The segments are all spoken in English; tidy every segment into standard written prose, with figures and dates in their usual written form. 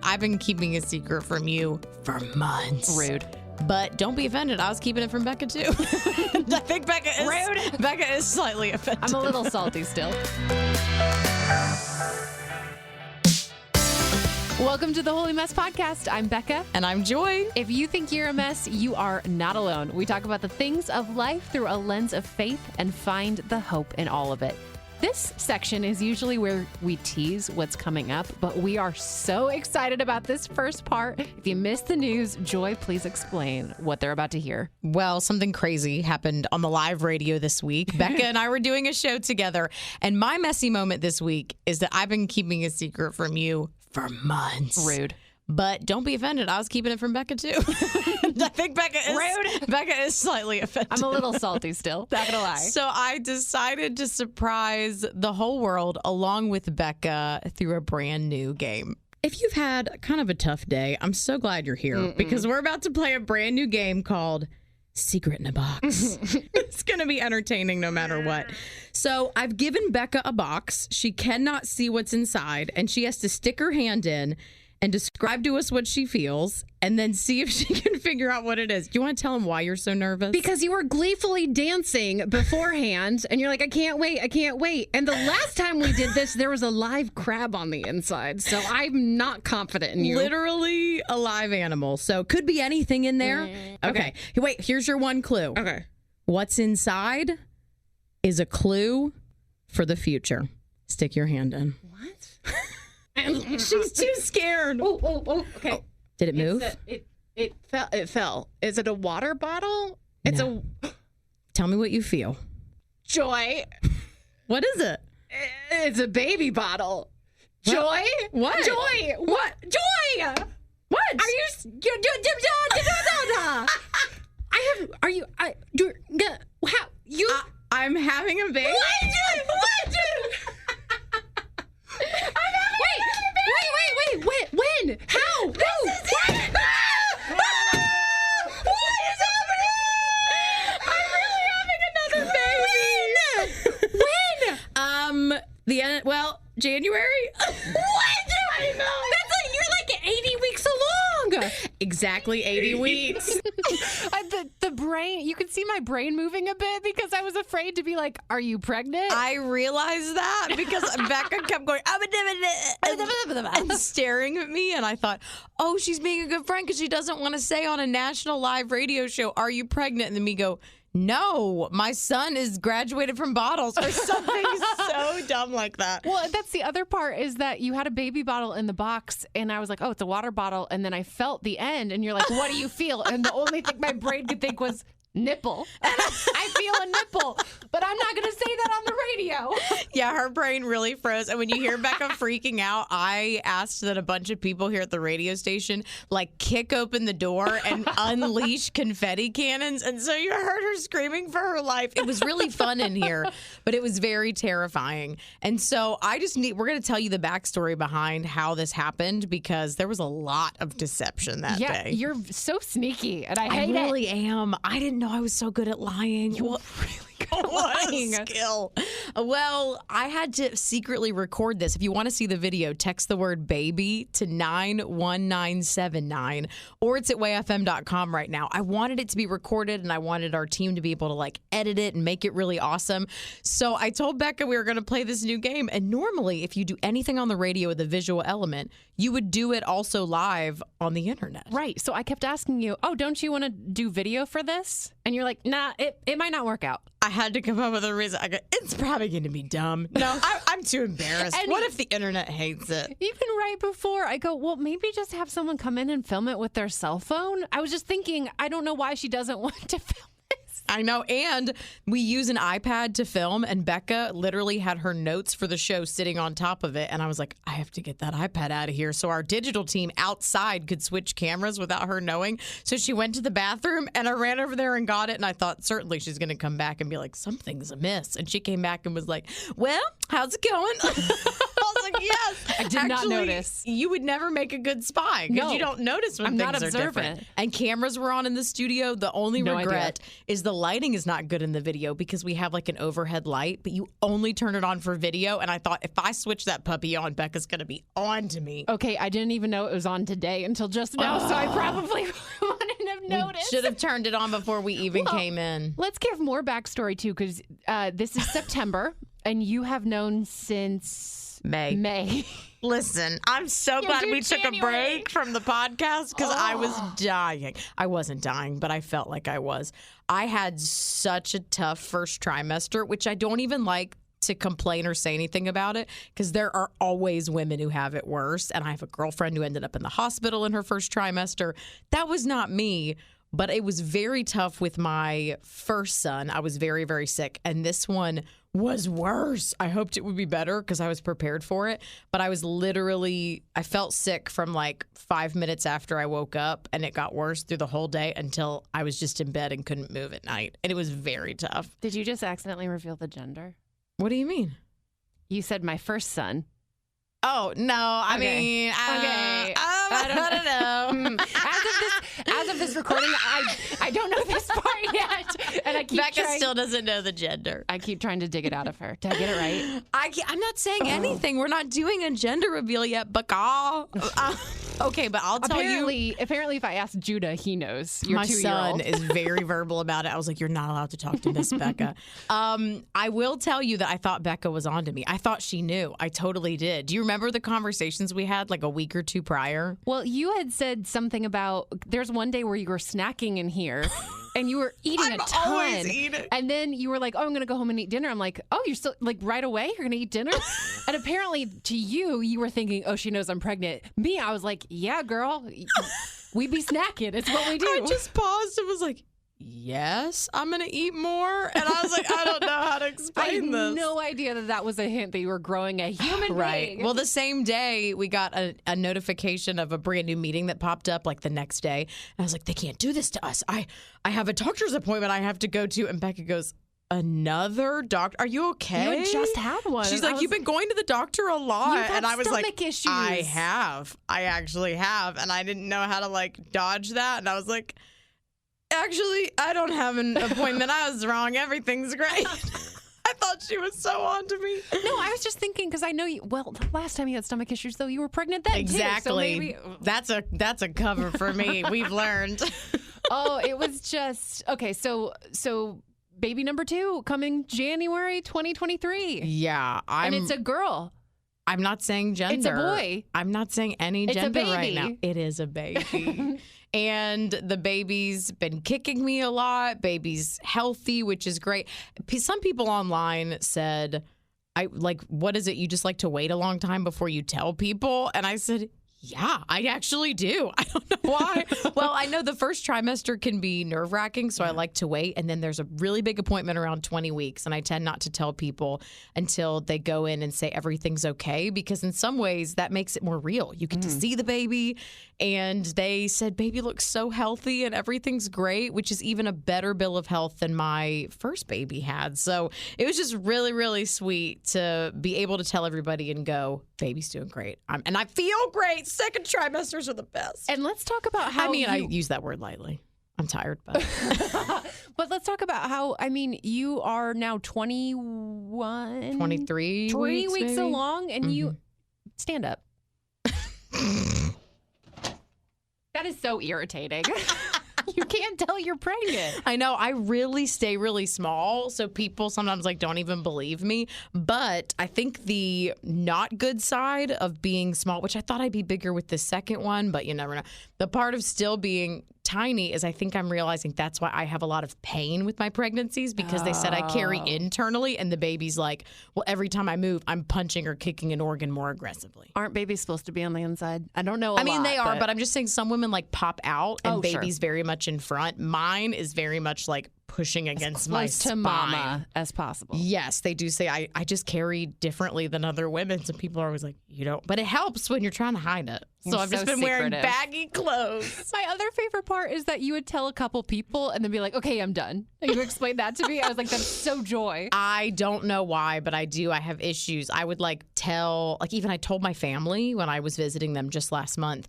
I've been keeping a secret from you for months. Rude. But don't be offended. I was keeping it from Becca, too. I think Becca is Rude. Becca is slightly offended. I'm a little salty still. Welcome to the Holy Mess Podcast. I'm Becca. And I'm Joy. If you think you're a mess, you are not alone. We talk about the things of life through a lens of faith and find the hope in all of it. This section is usually where we tease what's coming up, but we are so excited about this first part. If you missed the news, Joy, please explain what they're about to hear. Well, something crazy happened on the live radio this week. Becca and I were doing a show together, and my messy moment this week is that I've been keeping a secret from you for months. Rude. But don't be offended. I was keeping it from Becca, too. I think Becca is slightly offended. I'm a little salty still, not gonna lie. So I decided to surprise the whole world along with Becca through a brand new game. If you've had kind of a tough day, I'm so glad you're here because we're about to play a brand new game called Secret in a Box. It's going to be entertaining no matter what. So I've given Becca a box. She cannot see what's inside, and she has to stick her hand in and describe to us what she feels, and then see if she can figure out what it is. Do you want to tell them why you're so nervous? Because you were gleefully dancing beforehand, and you're like, I can't wait. And the last time we did this, there was a live crab on the inside, so I'm not confident in you. Literally a live animal, so could be anything in there. Okay. Wait, here's your one clue. Okay. What's inside is a clue for the future. Stick your hand in. What? She's too scared. Oh, okay. Oh, did it move? It fell. Is it a water bottle? It's Tell me what you feel. Joy. What is it? It's a baby bottle. Joy? What? Joy! What? Joy! What? Are you... I'm having a baby. What? Wait. When? How? Who? What is happening? I'm really having another baby. When? The end. Well, January. What? I know. You're like 80 weeks along. Exactly 80 weeks. The brain, you can see my brain moving a bit because I was afraid to be like, are you pregnant? I realized that because Becca kept going and staring at me, and I thought, oh, she's being a good friend because she doesn't want to say on a national live radio show, are you pregnant? And then me go, no, my son is graduated from bottles or something so dumb like that. Well, that's the other part is that you had a baby bottle in the box, and I was like, oh, it's a water bottle. And then I felt the end, and you're like, what do you feel? And the only thing my brain could think was nipple. And I feel a nipple, but I'm not going to say that on the radio. Yeah, her brain really froze. And when you hear Becca freaking out, I asked that a bunch of people here at the radio station like kick open the door and unleash confetti cannons. And so you heard her screaming for her life. It was really fun in here, but it was very terrifying. And so we're going to tell you the backstory behind how this happened because there was a lot of deception that day. Yeah, you're so sneaky, and I hate it. I really am. I didn't know I was so good at lying. You're really good at lying. What a skill. Well, I had to secretly record this. If you want to see the video, text the word baby to 91979, or it's at wayfm.com right now. I wanted it to be recorded, and I wanted our team to be able to like edit it and make it really awesome. So I told Becca we were going to play this new game. And normally, if you do anything on the radio with a visual element, you would do it also live on the internet. Right. So I kept asking you, oh, don't you want to do video for this? And you're like, nah, it might not work out. I had to come up with a reason. I go, it's probably going to be dumb. No, I'm too embarrassed. And what if the internet hates it? Even right before, I go, well, maybe just have someone come in and film it with their cell phone. I was just thinking, I don't know why she doesn't want to film this. I know. And we use an iPad to film, and Becca literally had her notes for the show sitting on top of it. And I was like, I have to get that iPad out of here so our digital team outside could switch cameras without her knowing. So she went to the bathroom, and I ran over there and got it. And I thought certainly she's going to come back and be like, something's amiss. And she came back and was like, well, how's it going? I was like, Yes. I did not notice. You would never make a good spy because you don't notice when things are different. And cameras were on in the studio. The only regret is the lighting is not good in the video because we have like an overhead light, but you only turn it on for video. And I thought if I switch that puppy on, Becca's going to be on to me. Okay, I didn't even know it was on today until just now, so I probably wouldn't have noticed. We should have turned it on before we even came in. Let's give more backstory, too, because this is September, and you have known since May. Listen, I'm so glad we took a break from the podcast because I was dying. I wasn't dying, but I felt like I was. I had such a tough first trimester, which I don't even like to complain or say anything about it because there are always women who have it worse. And I have a girlfriend who ended up in the hospital in her first trimester. That was not me, but it was very tough with my first son. I was very, very sick. And this one was worse. I hoped it would be better because I was prepared for it. But I was I felt sick from like 5 minutes after I woke up, and it got worse through the whole day until I was just in bed and couldn't move at night. And it was very tough. Did you just accidentally reveal the gender? What do you mean? You said my first son. Oh, no. I mean, I don't know. As of this recording, I don't know this part yet. And Becca still doesn't know the gender. I keep trying to dig it out of her. Did I get it right? I'm not saying anything. We're not doing a gender reveal yet, Becca. Okay, but I'll tell you. Apparently, if I ask Judah, he knows. My son is very verbal about it. I was like, you're not allowed to talk to Miss Becca. I will tell you that I thought Becca was on to me. I thought she knew. I totally did. Do you remember the conversations we had like a week or two prior? Well, you had said something about there's one day where you were snacking in here. And you were eating a ton. Always eating. And then you were like, oh, I'm going to go home and eat dinner. I'm like, oh, you're still, like, right away? You're going to eat dinner? And apparently to you were thinking, oh, she knows I'm pregnant. Me, I was like, yeah, girl. We be snacking. It's what we do. I just paused and was like, yes, I'm going to eat more. And I was like, I don't know how to explain this. I had no idea that was a hint that you were growing a human being. Well, the same day, we got a notification of a brand new meeting that popped up like the next day. And I was like, they can't do this to us. I have a doctor's appointment I have to go to. And Becca goes, another doctor? Are you okay? You had just had one. She's like, you've been going to the doctor a lot. And I was like, issues. I have. I actually have. And I didn't know how to like dodge that. And I was like, actually, I don't have an appointment. I was wrong. Everything's great. I thought she was so on to me. No, I was just thinking because I know you. Well, the last time you had stomach issues, though, you were pregnant then exactly. Too, so maybe that's a cover for me. We've learned. Oh, it was just okay. So baby number 2 coming January 2023. Yeah, and it's a girl. I'm not saying gender. It's a boy. I'm not saying any gender right now. It is a baby. And the baby's been kicking me a lot. Baby's healthy, which is great. Some people online said, what is it? You just like to wait a long time before you tell people? And I said, yeah, I actually do. I don't know why. Well, I know the first trimester can be nerve-wracking, so I like to wait. And then there's a really big appointment around 20 weeks, and I tend not to tell people until they go in and say everything's okay, because in some ways that makes it more real. You get to see the baby, and they said, baby looks so healthy and everything's great, which is even a better bill of health than my first baby had. So it was just really, really sweet to be able to tell everybody and go, baby's doing great. And I feel great. Second trimesters are the best. And let's talk about how I use that word lightly. I'm tired, but but let's talk about how, you are now 21, 23 3 weeks maybe? along, and you stand up. That is so irritating. You can't tell you're pregnant. I know. I really stay really small, so people sometimes don't even believe me. But I think the not good side of being small, which I thought I'd be bigger with the second one, but you never know. The part of still being tiny is I think I'm realizing that's why I have a lot of pain with my pregnancies, because they said I carry internally, and the baby's like, well, every time I move, I'm punching or kicking an organ more aggressively. Aren't babies supposed to be on the inside? I don't know. They are, but I'm just saying some women pop out, and baby's very much in front. Mine is very much pushing against my Close to spine. mama as possible. Yes, they do say I just carry differently than other women. So people are always like, you don't. But it helps when you're trying to hide it. So I've just been wearing baggy clothes. My other favorite part is that you would tell a couple people and then be like, okay, I'm done. And you explained that to me. I was like, that's so joy. I don't know why, but I do. I have issues. I would tell, even I told my family when I was visiting them just last month.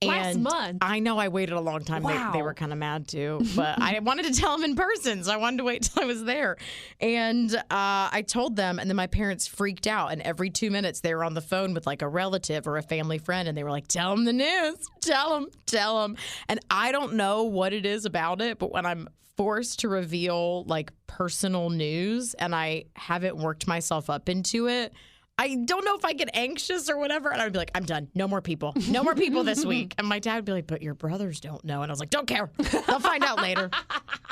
Last month? I know I waited a long time. Wow. They were kind of mad too, but I wanted to tell them in person, so I wanted to wait till I was there. And I told them, and then my parents freaked out. And every 2 minutes, they were on the phone with a relative or a family friend, and they were like, tell them the news. Tell them. And I don't know what it is about it, but when I'm forced to reveal personal news and I haven't worked myself up into it, I don't know if I get anxious or whatever. And I'd be like, I'm done. No more people. No more people this week. And my dad would be like, but your brothers don't know. And I was like, don't care. They'll find out later.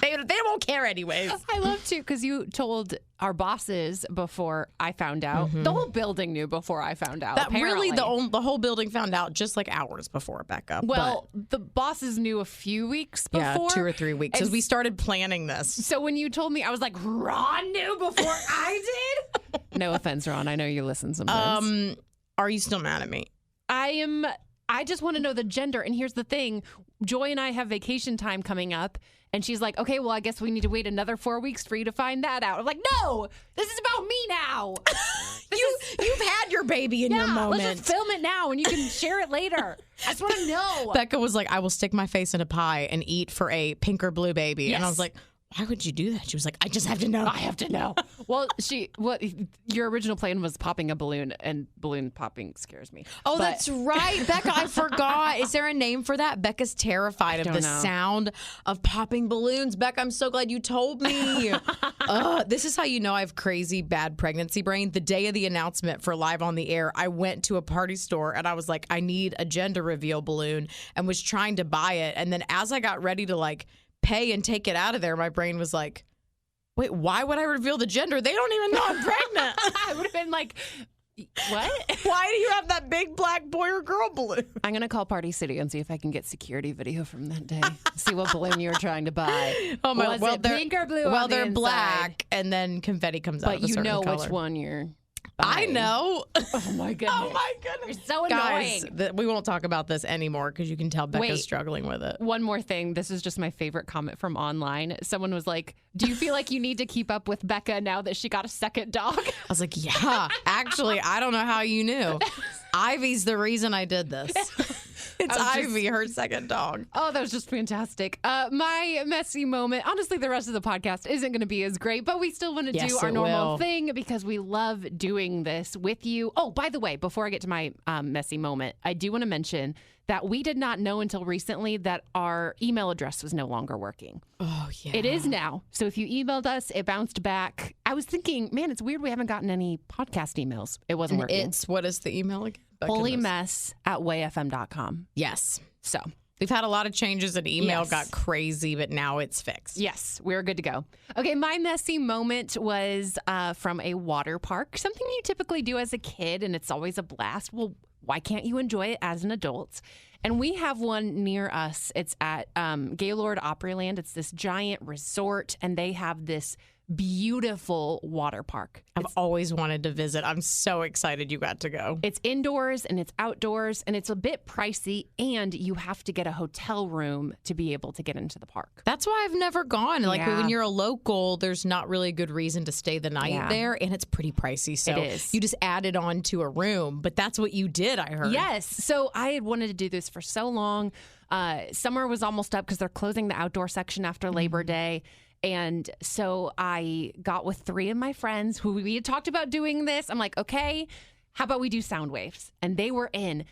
They won't care anyways. I love to, because you told our bosses before I found out. The whole building knew before I found out. That apparently. really, the whole building found out just hours before Becca. Well, the bosses knew a few weeks before. Yeah, 2 or 3 weeks. Because we started planning this. So when you told me, I was like, Ron knew before I did? No offense, Ron. I know you listen sometimes. Are you still mad at me? I just want to know the gender. And here's the thing. Joy and I have vacation time coming up. And she's like, okay, well, I guess we need to wait another 4 weeks for you to find that out. I'm like, no, this is about me now. You've had your baby in your moment. Let's just film it now and you can share it later. I just want to know. Becca was like, I will stick my face in a pie and eat for a pink or blue baby. Yes. And I was like, why would you do that? She was like, I just have to know. I have to know. Well, your original plan was popping a balloon, and balloon popping scares me. Oh, that's right. Becca, I forgot. Is there a name for that? Becca's terrified of the sound of popping balloons. Becca, I'm so glad you told me. This is how you know I have crazy bad pregnancy brain. The day of the announcement for Live on the Air, I went to a party store and I was like, I need a gender reveal balloon, and was trying to buy it. And then as I got ready to pay and take it out of there, my brain was like, wait, why would I reveal the gender? They don't even know I'm pregnant. I would have been like, what? Why do you have that big black boy or girl balloon? I'm going to call Party City and see if I can get security video from that day. See what balloon you were trying to buy. Oh my! Was it pink or blue? Well, on the they're inside? black, and then confetti comes out of a certain color. But you know which one you're I know. Oh my goodness. Oh my goodness. You're so annoying. Guys, we won't talk about this anymore because you can tell Becca's struggling with it. One more thing. This is just my favorite comment from online. Someone was like, do you feel like you need to keep up with Becca now that she got a second dog? I was like, yeah. Actually, I don't know how you knew. Ivy's the reason I did this. It's Ivy, her second dog. Oh, that was just fantastic. My messy moment. Honestly, the rest of the podcast isn't going to be as great, but we still want to do our normal thing because we love doing this with you. Oh, by the way, before I get to my messy moment, I do want to mention that we did not know until recently that our email address was no longer working. Oh, yeah. It is now. So if you emailed us, it bounced back. I was thinking, man, it's weird we haven't gotten any podcast emails. It wasn't working. What is the email again? Holymess@wayfm.com. Yes. So we've had a lot of changes and email got crazy, but now it's fixed. Yes, we're good to go. Okay, my messy moment was from a water park, something you typically do as a kid, and it's always a blast. Well, why can't you enjoy it as an adult? And we have one near us. It's at Gaylord Opryland. It's this giant resort, and they have this beautiful water park. I've always wanted to visit. I'm so excited you got to go. It's indoors and it's outdoors, and it's a bit pricey, and you have to get a hotel room to be able to get into the park. That's why I've never gone. When you're a local, there's not really a good reason to stay the night there, and it's pretty pricey. So it is. You just add it on to a room, but that's what you did, I heard. Yes. So I had wanted to do this for so long. Summer was almost up because they're closing the outdoor section after Labor Day. And so I got with 3 of my friends who we had talked about doing this. I'm like, okay, how about we do sound waves? And they were in.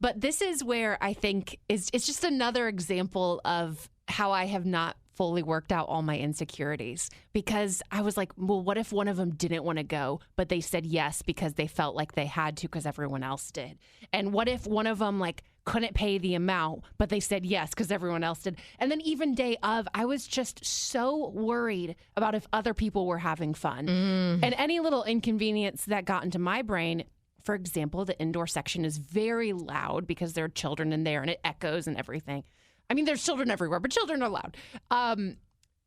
But this is where I think it's just another example of how I have not fully worked out all my insecurities, because I was like, well, what if one of them didn't want to go, but they said yes because they felt like they had to because everyone else did? And what if one of them couldn't pay the amount, but they said yes because everyone else did? And then even day of, I was just so worried about if other people were having fun. And any little inconvenience that got into my brain, for example, the indoor section is very loud because there are children in there and it echoes and everything. I mean, there's children everywhere, but children are loud.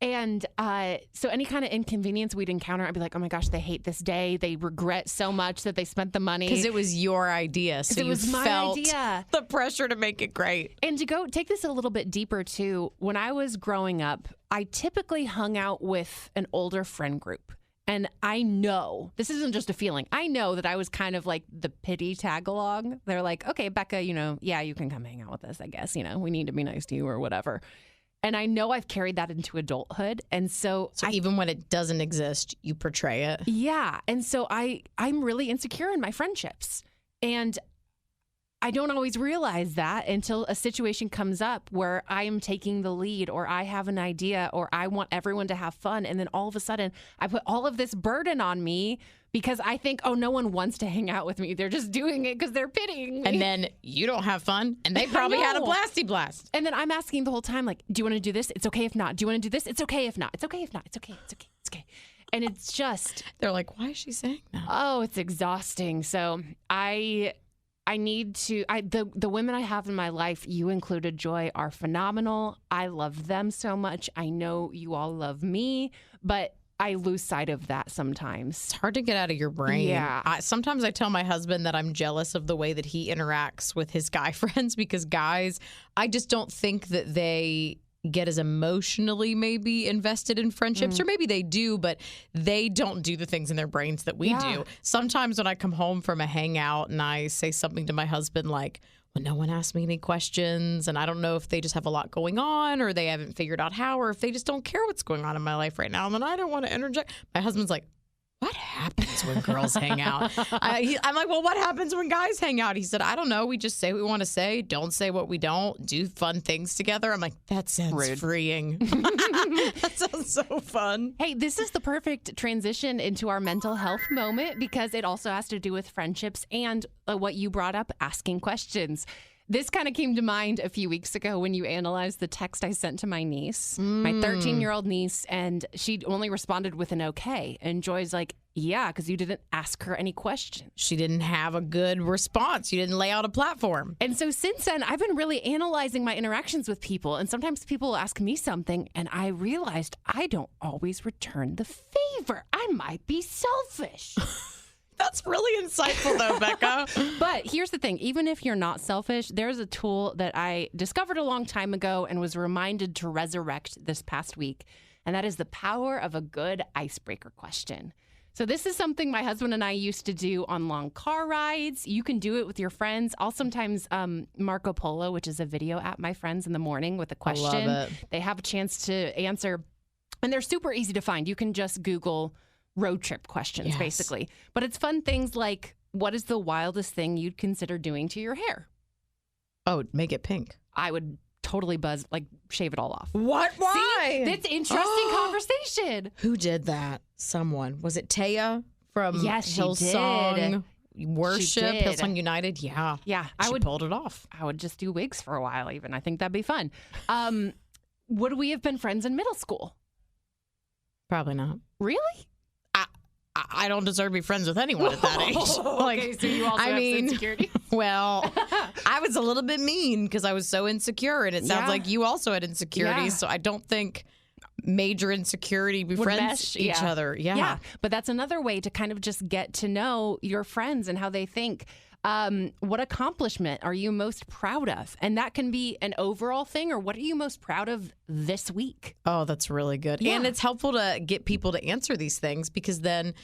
And so any kind of inconvenience we'd encounter, I'd be like, oh my gosh, they hate this day. They regret so much that they spent the money. Because it was your idea. So it was my felt idea. the pressure to make it great. And to go take this a little bit deeper too, when I was growing up, I typically hung out with an older friend group. And I know, this isn't just a feeling, I know that I was kind of like the pity tag along. They're like, okay, Becca, yeah, you can come hang out with us, I guess. We need to be nice to you or whatever. And I know I've carried that into adulthood. And so even when it doesn't exist, you portray it. Yeah. And so I'm really insecure in my friendships. And I don't always realize that until a situation comes up where I am taking the lead or I have an idea or I want everyone to have fun. And then all of a sudden I put all of this burden on me because I think, oh, no one wants to hang out with me. They're just doing it because they're pitying me. And then you don't have fun and they probably had a blasty blast. And then I'm asking the whole time, like, do you want to do this? It's okay if not. Do you want to do this? It's okay if not. It's okay if not. It's okay. It's okay. It's okay. And it's just... They're like, why is she saying that? Oh, it's exhausting. So I need to, the women I have in my life, you included, Joy, are phenomenal. I love them so much. I know you all love me, but I lose sight of that sometimes. It's hard to get out of your brain. Yeah. Sometimes I tell my husband that I'm jealous of the way that he interacts with his guy friends because guys, I just don't think that they get as emotionally maybe invested in friendships, or maybe they do, but they don't do the things in their brains that we do. Sometimes when I come home from a hangout and I say something to my husband like, well, no one asked me any questions, and I don't know if they just have a lot going on or they haven't figured out how, or if they just don't care what's going on in my life right now, and then I don't want to interject. My husband's like, what happens when girls hang out? I'm like, well, what happens when guys hang out? He said, I don't know. We just say what we want to say. Don't say what we don't. Do fun things together. I'm like, that sounds rude. Freeing. That sounds so fun. Hey, this is the perfect transition into our mental health moment because it also has to do with friendships and what you brought up, asking questions. This kind of came to mind a few weeks ago when you analyzed the text I sent to my niece, my 13-year-old niece, and she only responded with an okay. And Joy's like, yeah, because you didn't ask her any questions. She didn't have a good response. You didn't lay out a platform. And so since then, I've been really analyzing my interactions with people. And sometimes people will ask me something, and I realized I don't always return the favor. I might be selfish. That's really insightful, though, Becca. But here's the thing. Even if you're not selfish, there's a tool that I discovered a long time ago and was reminded to resurrect this past week, and that is the power of a good icebreaker question. So this is something my husband and I used to do on long car rides. You can do it with your friends. I'll sometimes Marco Polo, which is a video app, my friends in the morning with a question. I love it. They have a chance to answer, and they're super easy to find. You can just Google road trip questions, basically. But it's fun things like, what is the wildest thing you'd consider doing to your hair? Oh, make it pink. I would totally shave it all off. What? Why? See? That's interesting conversation. Who did that? Someone. Was it Taya from Hillsong Worship, Hillsong United? Yeah. Yeah. She pulled it off. I would just do wigs for a while even. I think that'd be fun. Would we have been friends in middle school? Probably not. Really? I don't deserve to be friends with anyone at that age. Okay, so you also have insecurity? Well, I was a little bit mean because I was so insecure, and it sounds like you also had insecurities, so I don't think major insecurity befriends each other. Yeah. But that's another way to kind of just get to know your friends and how they think. What accomplishment are you most proud of? And that can be an overall thing, or what are you most proud of this week? Oh, that's really good. Yeah. And it's helpful to get people to answer these things because then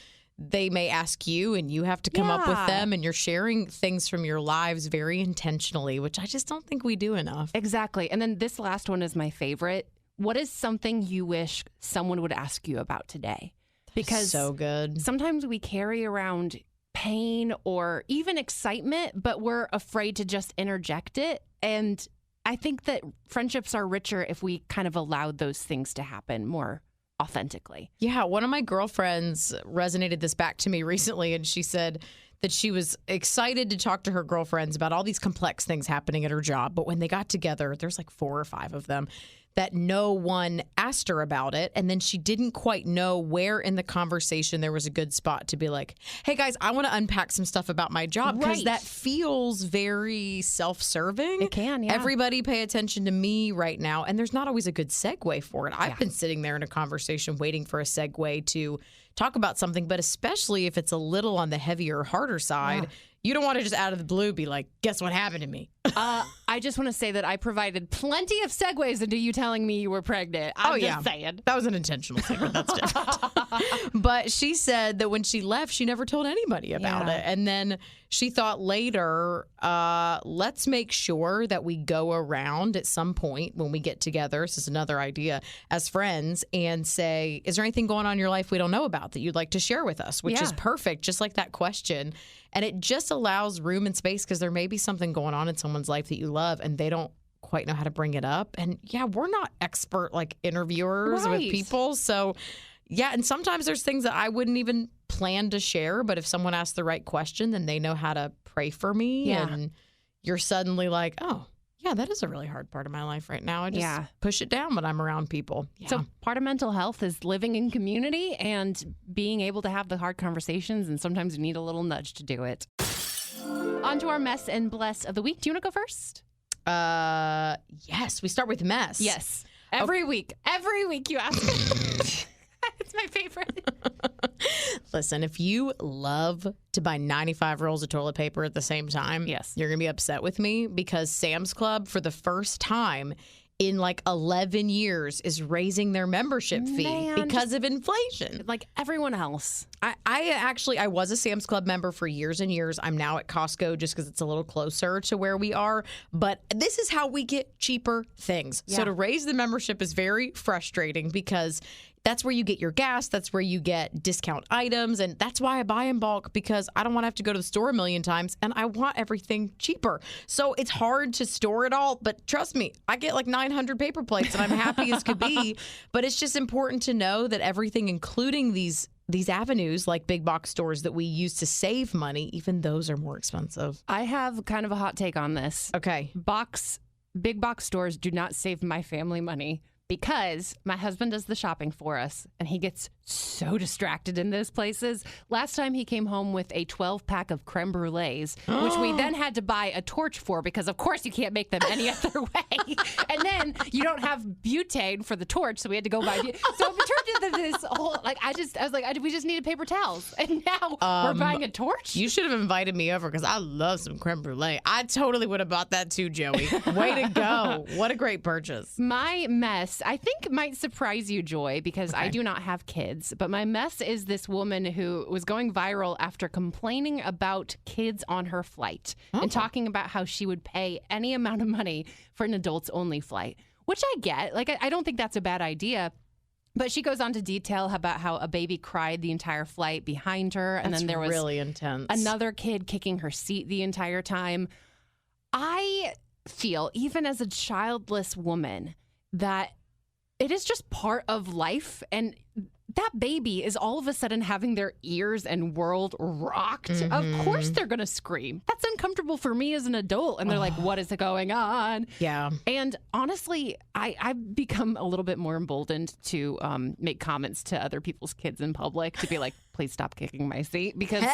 they may ask you and you have to come up with them, and you're sharing things from your lives very intentionally, which I just don't think we do enough. Exactly. And then this last one is my favorite. What is something you wish someone would ask you about today? Because so good. Sometimes we carry around pain or even excitement, but we're afraid to just interject it. And I think that friendships are richer if we kind of allowed those things to happen more authentically. Yeah, one of my girlfriends resonated this back to me recently, and she said that she was excited to talk to her girlfriends about all these complex things happening at her job. But when they got together, there's like 4 or 5 of them, that no one asked her about it. And then she didn't quite know where in the conversation there was a good spot to be like, hey, guys, I want to unpack some stuff about my job. Because that feels very self-serving. It can, yeah. Everybody pay attention to me right now. And there's not always a good segue for it. I've been sitting there in a conversation waiting for a segue to talk about something, but especially if it's a little on the heavier, harder side, you don't want to just out of the blue be like, guess what happened to me? I just want to say that I provided plenty of segues into you telling me you were pregnant. I'm just saying. That was an intentional segment. That's different. But she said that when she left, she never told anybody about it. And then she thought later, let's make sure that we go around at some point when we get together. This is another idea as friends, and say, is there anything going on in your life we don't know about that you'd like to share with us? Which is perfect, just like that question. And it just allows room and space because there may be something going on in someone's life that you love and they don't quite know how to bring it up. And we're not expert like interviewers with people. So and sometimes there's things that I wouldn't even plan to share. But if someone asks the right question, then they know how to pray for me. And you're suddenly like, oh, yeah, that is a really hard part of my life right now. I just push it down when I'm around people. So part of mental health is living in community and being able to have the hard conversations. And sometimes you need a little nudge to do it. On to our mess and bless of the week. Do you want to go first? Yes. We start with mess. Yes. Every week. Every week you ask me. It's my favorite. Listen, if you love to buy 95 rolls of toilet paper at the same time, you're going to be upset with me because Sam's Club, for the first time in like 11 years, is raising their membership fee because of inflation. Like everyone else. I was a Sam's Club member for years and years. I'm now at Costco just because it's a little closer to where we are. But this is how we get cheaper things. So to raise the membership is very frustrating because that's where you get your gas. That's where you get discount items. And that's why I buy in bulk, because I don't want to have to go to the store a million times and I want everything cheaper. So it's hard to store it all. But trust me, I get like 900 paper plates and I'm happy as could be. But it's just important to know that everything, including these avenues like big box stores that we use to save money, even those are more expensive. I have kind of a hot take on this. Okay. Big box stores do not save my family money, because my husband does the shopping for us and he gets so distracted in those places. Last time he came home with a 12-pack of creme brulees, which we then had to buy a torch for because, of course, you can't make them any other way. And then you don't have butane for the torch, so we had to go buy So it turned into this whole, we just needed paper towels. And now we're buying a torch? You should have invited me over because I love some creme brulee. I totally would have bought that too, Joey. Way to go. What a great purchase. My mess, I think, might surprise you, Joy, because I do not have kids. But my mess is this woman who was going viral after complaining about kids on her flight and talking about how she would pay any amount of money for an adults-only flight, which I get. Like, I don't think that's a bad idea. But she goes on to detail about how a baby cried the entire flight behind her. And then there was really intense. Another kid kicking her seat the entire time. I feel, even as a childless woman, that it is just part of life. And that baby is all of a sudden having their ears and world rocked. Of course they're going to scream. That's uncomfortable for me as an adult. And they're like, what is going on? Yeah. And honestly, I've become a little bit more emboldened to make comments to other people's kids in public to be like, please stop kicking my seat. Because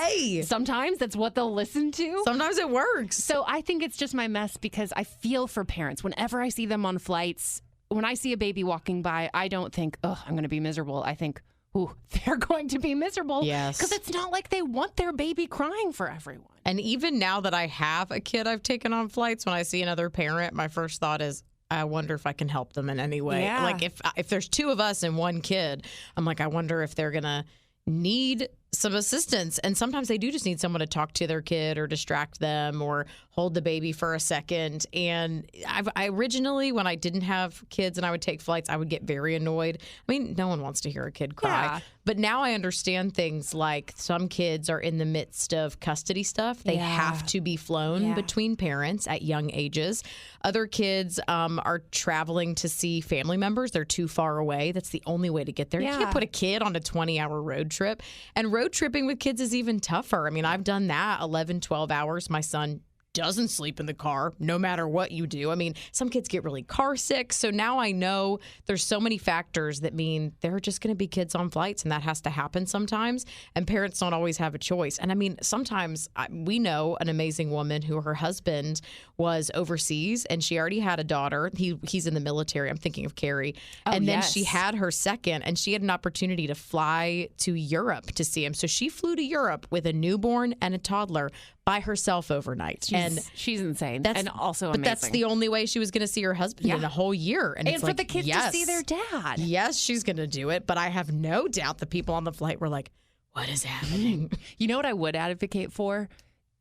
sometimes that's what they'll listen to. Sometimes it works. So I think it's just my mess because I feel for parents. Whenever I see them on flights, when I see a baby walking by, I don't think, oh, I'm going to be miserable. I think, ooh, they're going to be miserable. Yes. Because it's not like they want their baby crying for everyone. And even now that I have a kid I've taken on flights, when I see another parent, my first thought is, I wonder if I can help them in any way. Yeah. Like if there's 2 of us and 1 kid, I'm like, I wonder if they're going to need some assistance. And sometimes they do just need someone to talk to their kid or distract them or hold the baby for a second. And I originally, when I didn't have kids and I would take flights, I would get very annoyed. I mean, no one wants to hear a kid cry. Yeah. But now I understand things like some kids are in the midst of custody stuff. They have to be flown between parents at young ages. Other kids are traveling to see family members. They're too far away. That's the only way to get there. You can't put a kid on a 20-hour road trip. And road road tripping with kids is even tougher. I mean, I've done that 11, 12 hours. My son doesn't sleep in the car no matter what you do. I mean, some kids get really car sick. So now I know there's so many factors that mean there are just going to be kids on flights, and that has to happen sometimes. And parents don't always have a choice. And I mean, sometimes we know an amazing woman who her husband was overseas and she already had a daughter. He's in the military. I'm thinking of Carrie. And then she had her second, and she had an opportunity to fly to Europe to see him. So she flew to Europe with a newborn and a toddler by herself overnight. She's insane and also amazing. But that's the only way she was going to see her husband in a whole year. And it's for the kids to see their dad. Yes, she's going to do it. But I have no doubt the people on the flight were like, what is happening? You know what I would advocate for?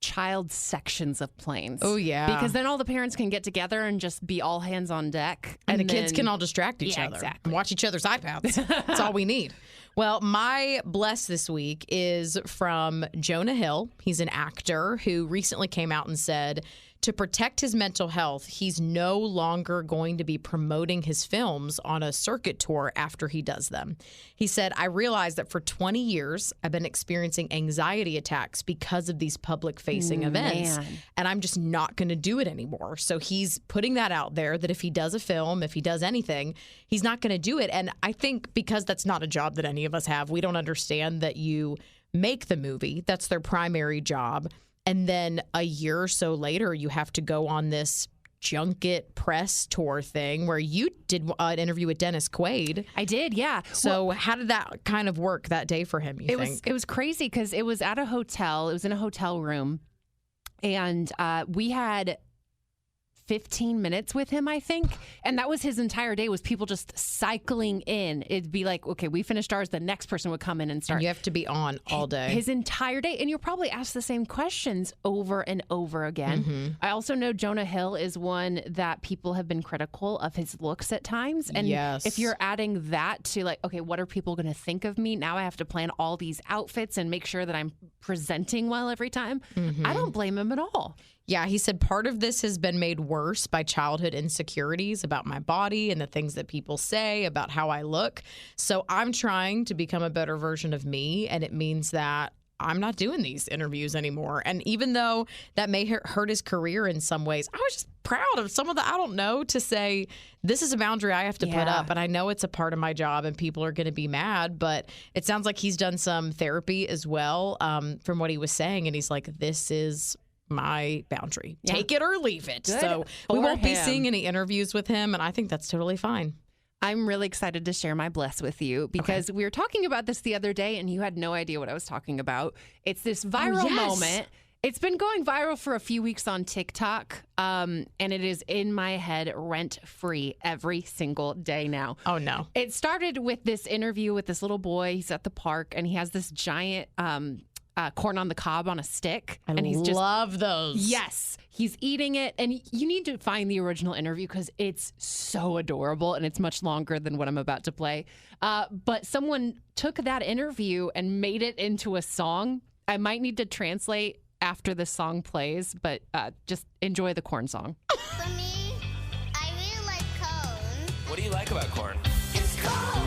Child sections of planes. Oh, yeah. Because then all the parents can get together and just be all hands on deck. And the kids can all distract each other. Exactly. And watch each other's iPads. That's all we need. Well, my bless this week is from Jonah Hill. He's an actor who recently came out and said to protect his mental health, he's no longer going to be promoting his films on a circuit tour after he does them. He said, I realized that for 20 years, I've been experiencing anxiety attacks because of these public-facing events, and I'm just not going to do it anymore. So he's putting that out there that if he does a film, if he does anything, he's not going to do it. And I think because that's not a job that any of us have, we don't understand that you make the movie. That's their primary job. And then a year or so later, you have to go on this junket press tour thing where you did an interview with Dennis Quaid. I did, yeah. So how did that kind of work that day for him, you think? It was crazy because it was at a hotel. It was in a hotel room. And we had 15 minutes with him, I think. And that was his entire day, was people just cycling in. It'd be like, okay, we finished ours. The next person would come in and start. And you have to be on all day. His entire day. And you'll probably ask the same questions over and over again. Mm-hmm. I also know Jonah Hill is one that people have been critical of his looks at times. And if you're adding that to like, okay, what are people going to think of me? Now I have to plan all these outfits and make sure that I'm presenting well every time. Mm-hmm. I don't blame him at all. Yeah, he said part of this has been made worse by childhood insecurities about my body and the things that people say about how I look. So I'm trying to become a better version of me, and it means that I'm not doing these interviews anymore. And even though that may hurt his career in some ways, I was just proud of some of the, I don't know, to say this is a boundary I have to put up. And I know it's a part of my job and people are going to be mad, but it sounds like he's done some therapy as well from what he was saying. And he's like, this is my boundary. Take it or leave it. Good so we won't be seeing any interviews with him, and I think that's totally fine. I'm really excited to share my bless with you because we were talking about this the other day and you had no idea what I was talking about. It's this viral moment. It's been going viral for a few weeks on TikTok, and it is in my head rent-free every single day now. Oh, no. It started with this interview with this little boy. He's at the park, and he has this giant corn on the cob on a stick. And he's just love those. Yes. He's eating it. And you need to find the original interview because it's so adorable and it's much longer than what I'm about to play. But someone took that interview and made it into a song. I might need to translate after the song plays, but just enjoy the corn song. For me, I really like corn. What do you like about corn? It's corn.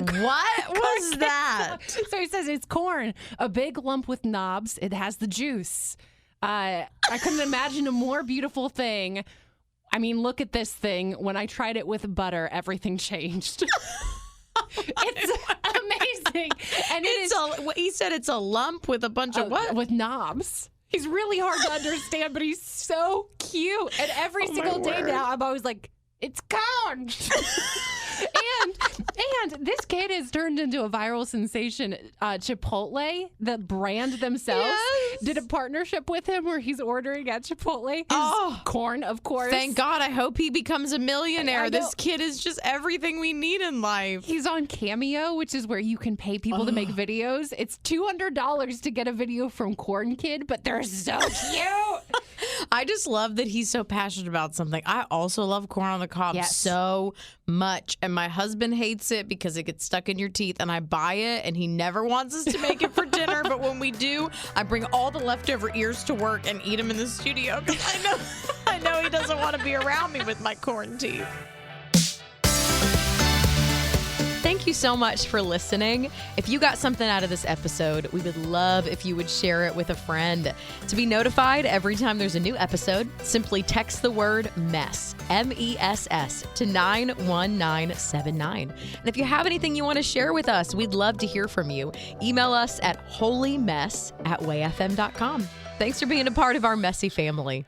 What was that? So he says it's corn, a big lump with knobs. It has the juice. I couldn't imagine a more beautiful thing. I mean, look at this thing. When I tried it with butter, everything changed. It's amazing. And he said it's a lump with a bunch of what? With knobs. He's really hard to understand, but he's so cute. And every single day now, I'm always like, it's corn. And this kid has turned into a viral sensation. Chipotle, the brand themselves, did a partnership with him where he's ordering at Chipotle his corn, of course. Thank God. I hope he becomes a millionaire. This kid is just everything we need in life. He's on Cameo, which is where you can pay people to make videos. It's $200 to get a video from Corn Kid, but they're so cute. I just love that he's so passionate about something. I also love corn on the cob so much. And my husband hates it because it gets stuck in your teeth. And I buy it and he never wants us to make it for dinner. But when we do, I bring all the leftover ears to work and eat them in the studio because I know he doesn't want to be around me with my corn teeth. Thank you so much for listening. If you got something out of this episode, we would love if you would share it with a friend. To be notified every time there's a new episode, simply text the word MESS, MESS, to 91979. And if you have anything you want to share with us, we'd love to hear from you. Email us at holymess@wayfm.com. Thanks for being a part of our messy family.